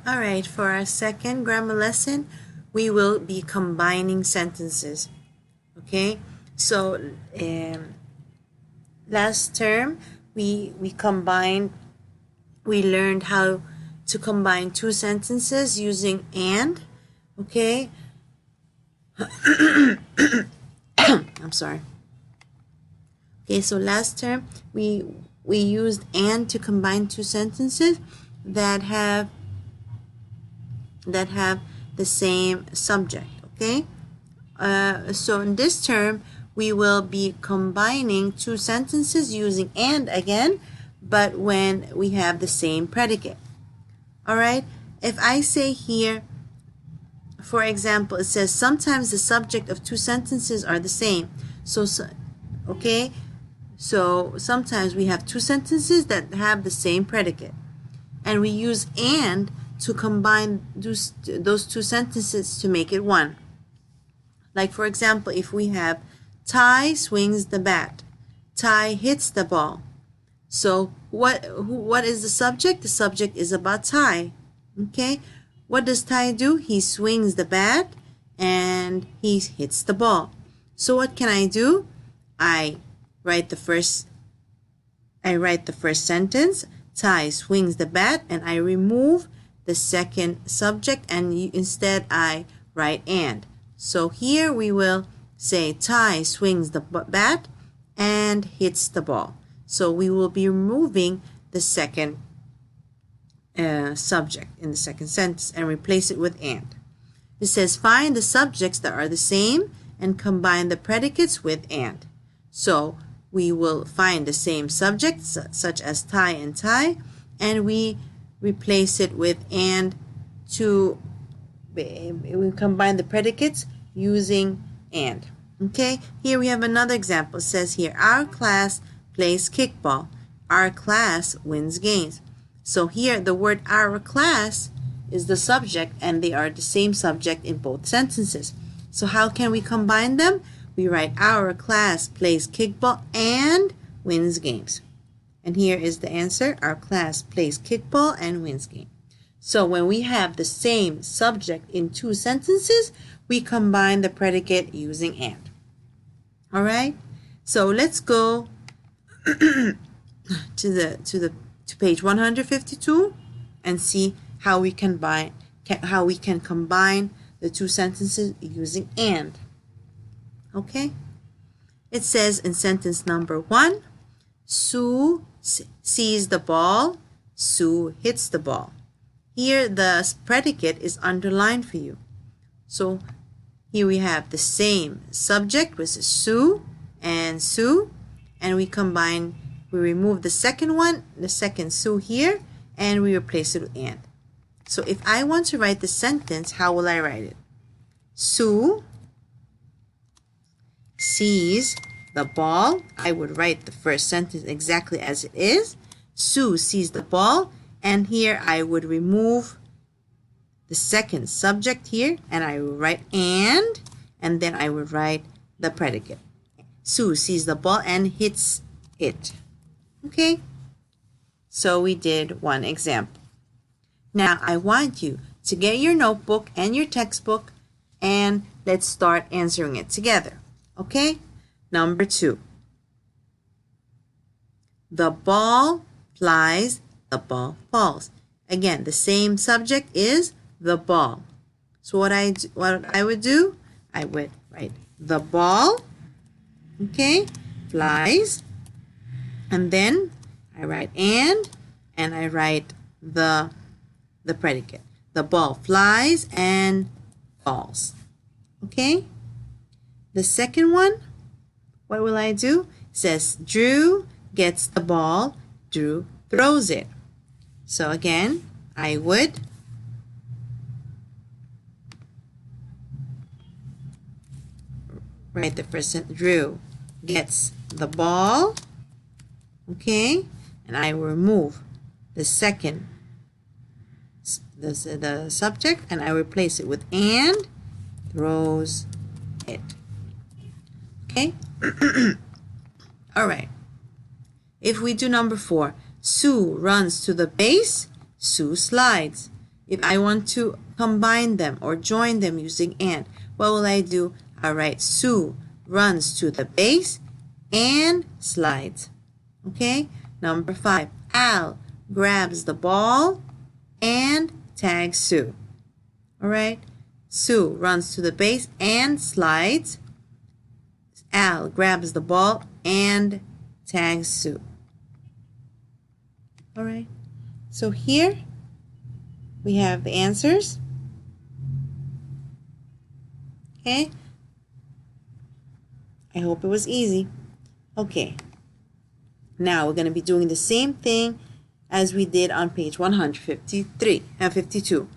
All right, for our second grammar lesson, we will be combining sentences. Okay, so last term we learned how to combine two sentences using and. Okay, I'm sorry. Okay, so last term we used and to combine two sentences that have the same subject. Okay, so in this term we will be combining two sentences using and again, but when we have the same predicate. All right, if I say here, for example, it says sometimes the subject of two sentences are the same. Okay, so sometimes we have two sentences that have the same predicate, and we use and to combine those two sentences to make it one. Like, for example, if we have Ty swings the bat, Ty hits the ball. So what is the subject? The subject is about Ty. Okay, what does Ty do? He swings the bat and he hits the ball. So what can I do? I write the first sentence, Ty swings the bat, and I remove the second subject, and instead I write and. So here we will say Ty swings the bat and hits the ball. So we will be removing the second subject in the second sentence and replace it with and. It says find the subjects that are the same and combine the predicates with and. So we will find the same subjects such as Ty and Ty, and we replace it with and to we combine the predicates using and. Okay, here we have another example. It says here, our class plays kickball. Our class wins games. So here the word our class is the subject, and they are the same subject in both sentences. So how can we combine them? We write our class plays kickball and wins games. And here is the answer. Our class plays kickball and wins games. So when we have the same subject in two sentences, we combine the predicate using and. All right? So let's go to page 152 and see how we can combine the two sentences using and. Okay? It says in sentence number 1, Sue sees the ball, Sue hits the ball. Here the predicate is underlined for you. So here we have the same subject, which is Sue, and we remove the second one, the second Sue here, and we replace it with and. So if I want to write the sentence, how will I write it? Sue sees the ball. I would write the first sentence exactly as it is. Sue sees the ball, and here I would remove the second subject here, and I would write and then I would write the predicate. Sue sees the ball and hits it. Okay? So we did one example. Now I want you to get your notebook and your textbook, and let's start answering it together. Okay? Number 2. The ball flies, the ball falls. Again, the same subject is the ball. So what I would do, I would write the ball, okay, flies, and then I write and I write the predicate. The ball flies and falls. Okay? The second one, what will I do? It says Drew gets the ball, Drew throws it. So again, I would write the first sentence. Drew gets the ball, okay, and I will remove the second, the subject, and I replace it with and throws it. Okay? All right. If we do number 4, Sue runs to the base, Sue slides. if I want to combine them or join them using and, what will I do? I'll write Sue runs to the base and slides. Okay? Number 5, Al grabs the ball and tags Sue. All right? Sue runs to the base and slides. Al grabs the ball and tags Sue. All right? So here we have the answers. Okay? I hope it was easy. Okay. Now we're going to be doing the same thing as we did on page 153 and 52.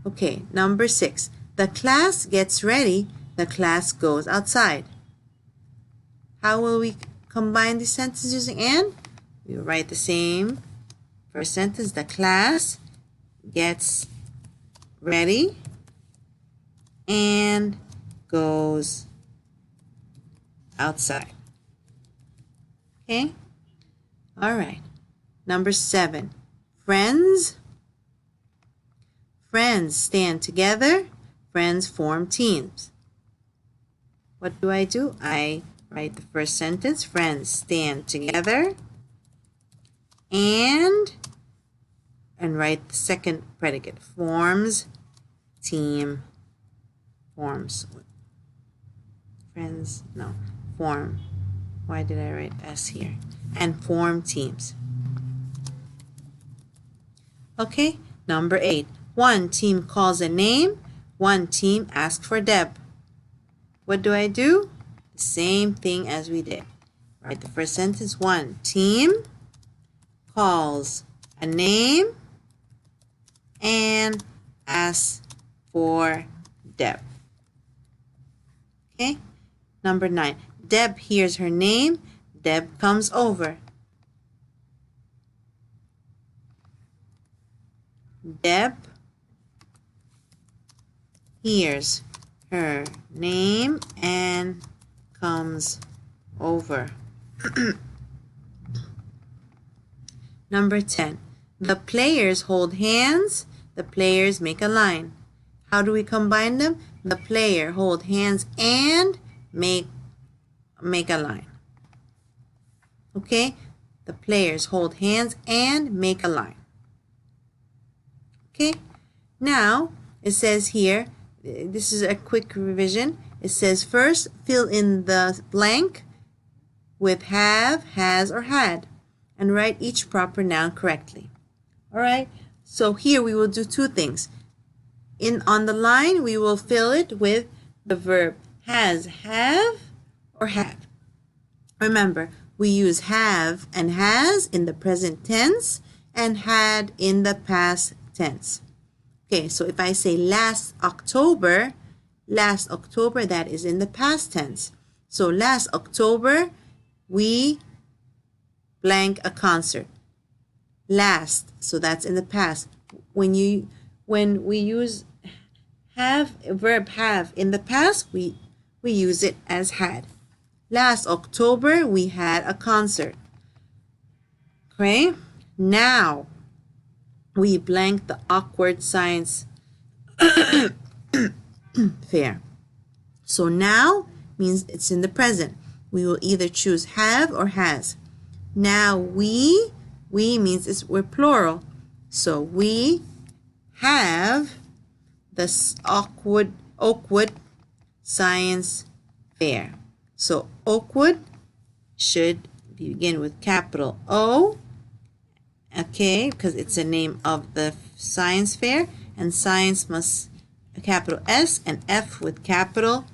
Okay, number 6. The class gets ready. The class goes outside. How will we combine these sentences using and? We will write the same first sentence. The class gets ready and goes outside. Okay? All right. Number 7. Friends stand together. Friends form teams. What do? I write the first sentence. Friends stand together and write the second predicate. Forms team. Forms. Friends, no. Form. Why did I write S here? And form teams. Okay, number 8. One team calls a name. One team asks for Deb. What do? The same thing as we did. Write the first sentence. One team calls a name and asks for Deb. Okay, number 9. Deb hears her name. Deb comes over. Deb hears her name and comes over. Number 10. The players hold hands. The players make a line. How do we combine them? The player hold hands and make a line. Okay? The players hold hands and make a line. Okay? Now, it says here, this is a quick revision. It says first, fill in the blank with have, has, or had, and write each proper noun correctly. All right? So here we will do two things. On the line, we will fill it with the verb has, have, or had. Remember, we use have and has in the present tense and had in the past tense. Okay, so if I say last October, that is in the past tense. So last October, we blank a concert. Last, so that's in the past. When we use verb have in the past, we use it as had. Last October, we had a concert. Okay, now we blank the awkward science fair. So now means it's in the present. We will either choose have or has. Now we means we're plural. So we have this awkward science fair. So Oakwood should begin with capital O, okay, because it's the name of the science fair, and science must capital S and F with capital.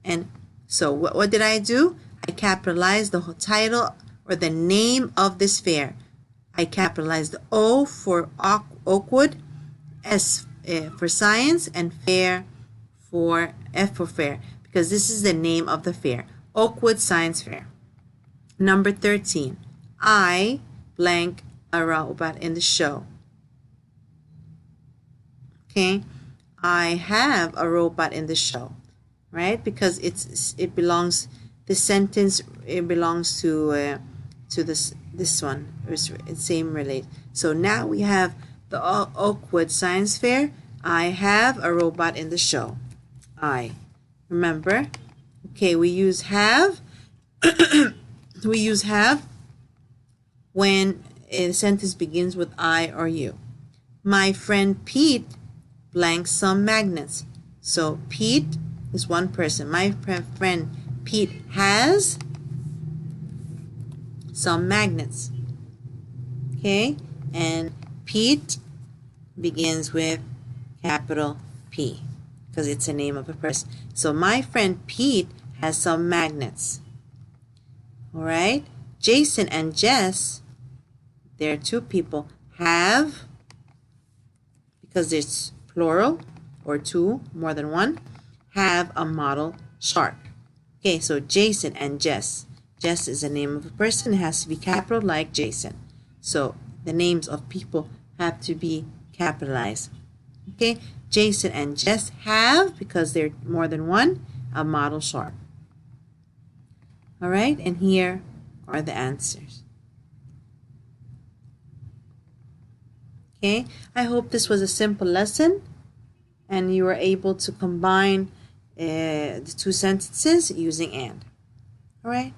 And so what did I do? I capitalized the whole title or the name of this fair. I capitalized the O for Oakwood, S for science, and fair for F for fair, because this is the name of the fair. Oakwood Science Fair. Number 13. I blank a robot in the show. Okay, I have a robot in the show, right? Because it belongs. The sentence belongs to this one. It's same relate. So now we have the Oakwood Science Fair. I have a robot in the show. I. Remember? Okay, we use have. We use have when a sentence begins with I or you. My friend Pete blanks some magnets. So Pete is one person. My friend Pete has some magnets. Okay, and Pete begins with capital P because it's the name of a person. So my friend Pete has some magnets. All right, Jason and Jess, they're two people, have, because it's plural or two, more than one, have a model shark. Okay, so Jason and Jess. Jess is the name of a person. It has to be capital like Jason. So the names of people have to be capitalized. Okay, Jason and Jess have, because they're more than one, a model shark. All right, and here are the answers. Okay, I hope this was a simple lesson and you were able to combine the two sentences using and. All right.